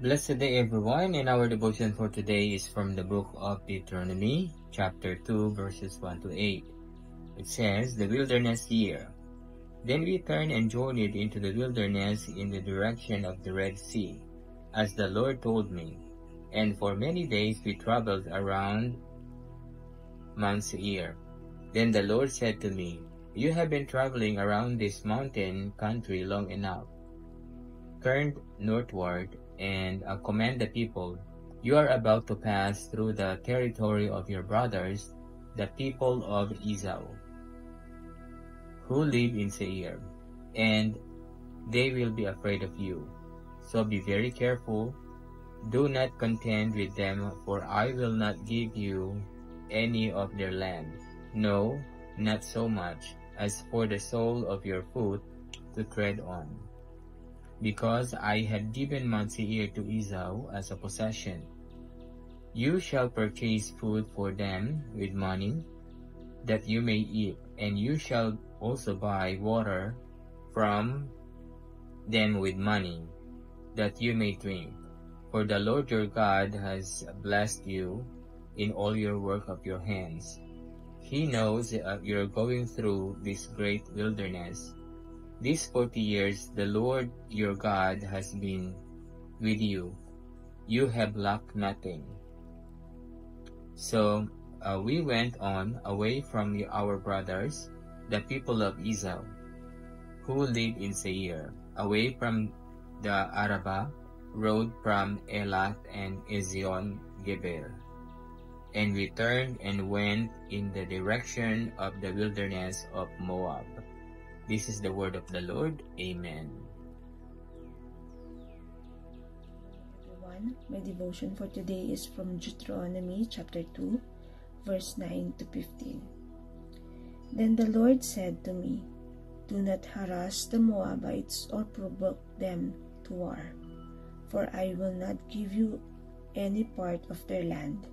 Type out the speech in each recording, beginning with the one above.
Blessed day everyone, and our devotion for today is from the book of Deuteronomy, chapter 2, verses 1 to 8. It says, the wilderness year. Then we turned and journeyed into the wilderness in the direction of the Red Sea, as the Lord told me. And for many days we traveled around Mount Seir. Then the Lord said to me, you have been traveling around this mountain country long enough. Turn northward and command the people, you are about to pass through the territory of your brothers, the people of Esau, who live in Seir, and they will be afraid of you. So be very careful. Do not contend with them, for I will not give you any of their land. No, not so much as for the sole of your foot to tread on. Because I had given Mount Seir to Esau as a possession. You shall purchase food for them with money, that you may eat, and you shall also buy water from them with money, that you may drink. For the Lord your God has blessed you in all your work of your hands. He knows you're going through this great wilderness. These 40 years the Lord your God has been with you. You have lacked nothing. So we went on away from our brothers, the people of Esau, who live in Seir, away from the Arabah road from Elath and Ezion Geber. And we turned and went in the direction of the wilderness of Moab. This is the word of the Lord. Amen. Everyone, my devotion for today is from Deuteronomy chapter 2, verse 9 to 15. Then the Lord said to me, do not harass the Moabites or provoke them to war, for I will not give you any part of their land.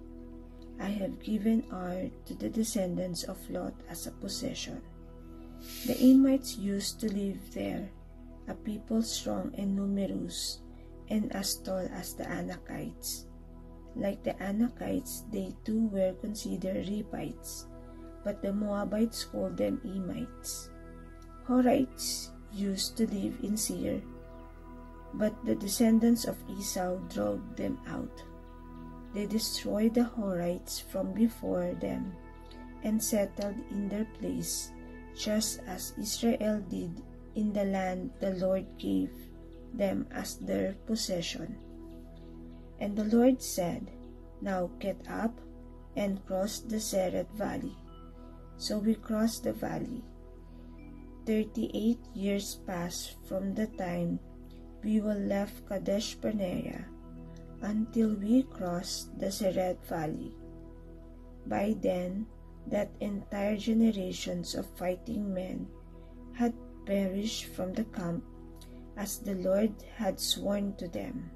I have given Ar to the descendants of Lot as a possession. The Amites used to live there, a people strong and numerous, and as tall as the Anakites. Like the Anakites, they too were considered Rephites, but the Moabites called them Amites. Horites used to live in Seir, but the descendants of Esau drove them out. They destroyed the Horites from before them and settled in their place, just as Israel did in the land the Lord gave them as their possession. And the Lord said, now get up and cross the Seret Valley. So we crossed the valley. 38 years passed from the time we were left Kadesh Barnea until we crossed the Seret Valley. By then, that entire generations of fighting men had perished from the camp, as the Lord had sworn to them.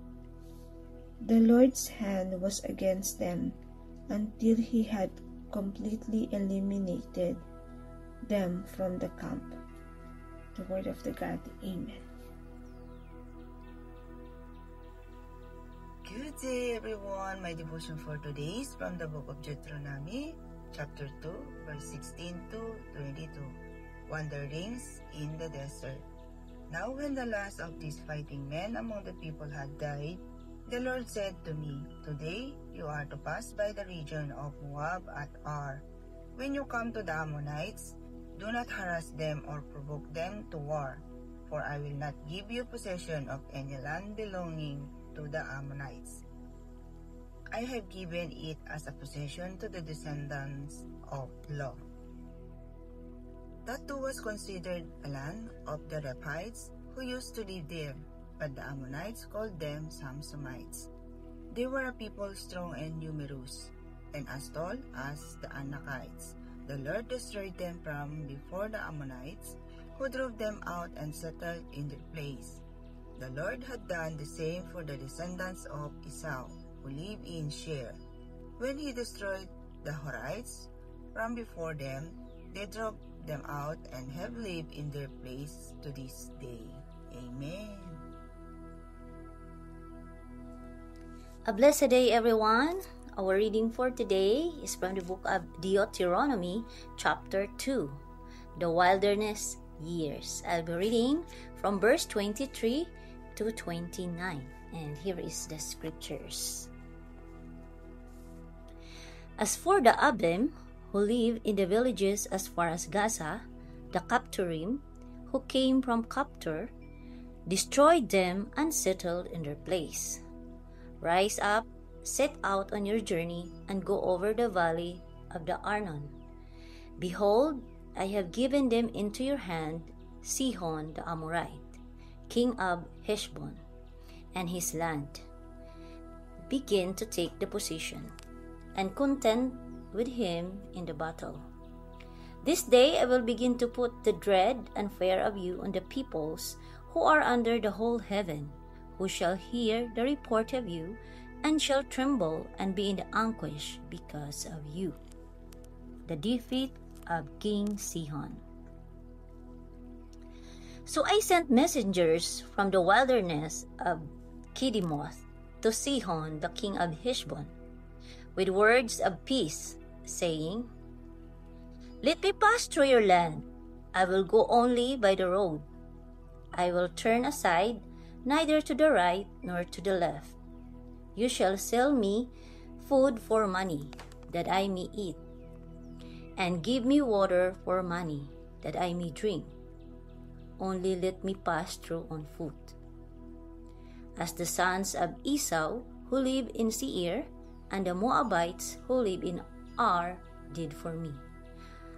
The Lord's hand was against them until he had completely eliminated them from the camp. The word of the God. Amen. Good day everyone, my devotion for today is from the book of Deuteronomy, chapter 2, verse 16 to 22. Wanderings in the desert. Now when the last of these fighting men among the people had died, the Lord said to me, today you are to pass by the region of Moab at Ar. When you come to the Ammonites, do not harass them or provoke them to war, for I will not give you possession of any land belonging to the Ammonites. I have given it as a possession to the descendants of Lot. That too was considered a land of the Rephites who used to live there, but the Ammonites called them Samsomites. They were a people strong and numerous, and as tall as the Anakites. The Lord destroyed them from before the Ammonites, who drove them out and settled in their place. The Lord had done the same for the descendants of Esau, who live in Seir. When he destroyed the Horites from before them, they drove them out and have lived in their place to this day. Amen. A blessed day, everyone. Our reading for today is from the book of Deuteronomy, chapter 2, the wilderness years. I'll be reading from verse 23 to 29, and here is the scriptures. As for the Abim, who live in the villages as far as Gaza, the Captorim, who came from Captor, destroyed them and settled in their place. Rise up, set out on your journey, and go over the valley of the Arnon. Behold, I have given them into your hand Sihon the Amorite, king of Heshbon, and his land. Begin to take the position, and contend with him in the battle. This day I will begin to put the dread and fear of you on the peoples who are under the whole heaven, who shall hear the report of you, and shall tremble and be in the anguish because of you. The defeat of King Sihon. So I sent messengers from the wilderness of Kedemoth to Sihon the king of Heshbon, with words of peace, saying, Let me pass through your land. I will go only by the road. I will turn aside neither to the right nor to the left. You shall sell me food for money, that I may eat, and give me water for money, that I may drink. Only let me pass through on foot. As the sons of Esau, who live in Seir, and the Moabites who live in Ar did for me,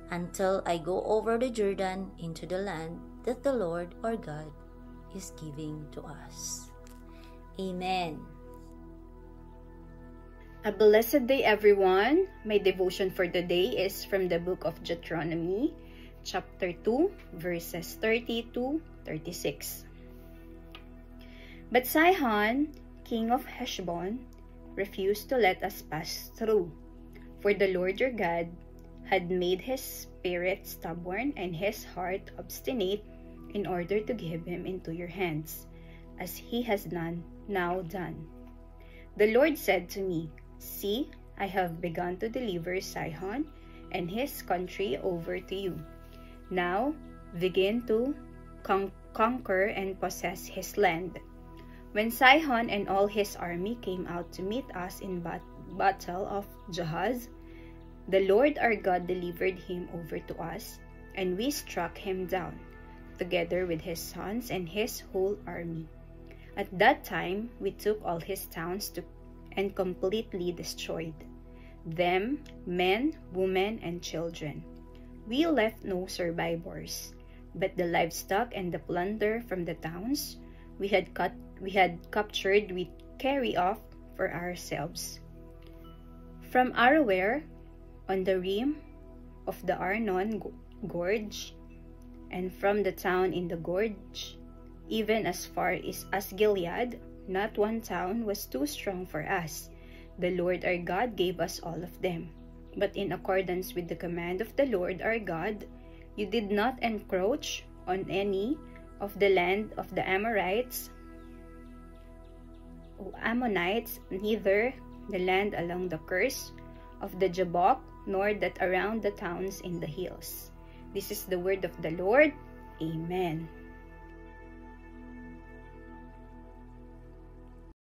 until I go over the Jordan into the land that the Lord our God is giving to us. Amen. A blessed day, everyone. My devotion for today is from the book of Deuteronomy, chapter 2, verses 30 to 36. But Sihon, king of Heshbon, refused to let us pass through, for the Lord your God had made his spirit stubborn and his heart obstinate in order to give him into your hands, as he has now done. The Lord said to me, See, I have begun to deliver Sihon and his country over to you. Now begin to conquer and possess his land. When Sihon and all his army came out to meet us in battle of Jahaz, the Lord our God delivered him over to us, and we struck him down, together with his sons and his whole army. At that time we took all his towns and completely destroyed them, men, women, and children. We left no survivors, but the livestock and the plunder from the towns we had captured we carry off for ourselves. From Aroer, on the rim of the Arnon gorge, and from the town in the gorge, even as far as Gilead, not one town was too strong for us. The Lord our God gave us all of them. But in accordance with the command of the Lord our God, you did not encroach on any of the land of the Ammonites, neither the land along the curse of the Jabbok, nor that around the towns in the hills. This is the word of the Lord. Amen.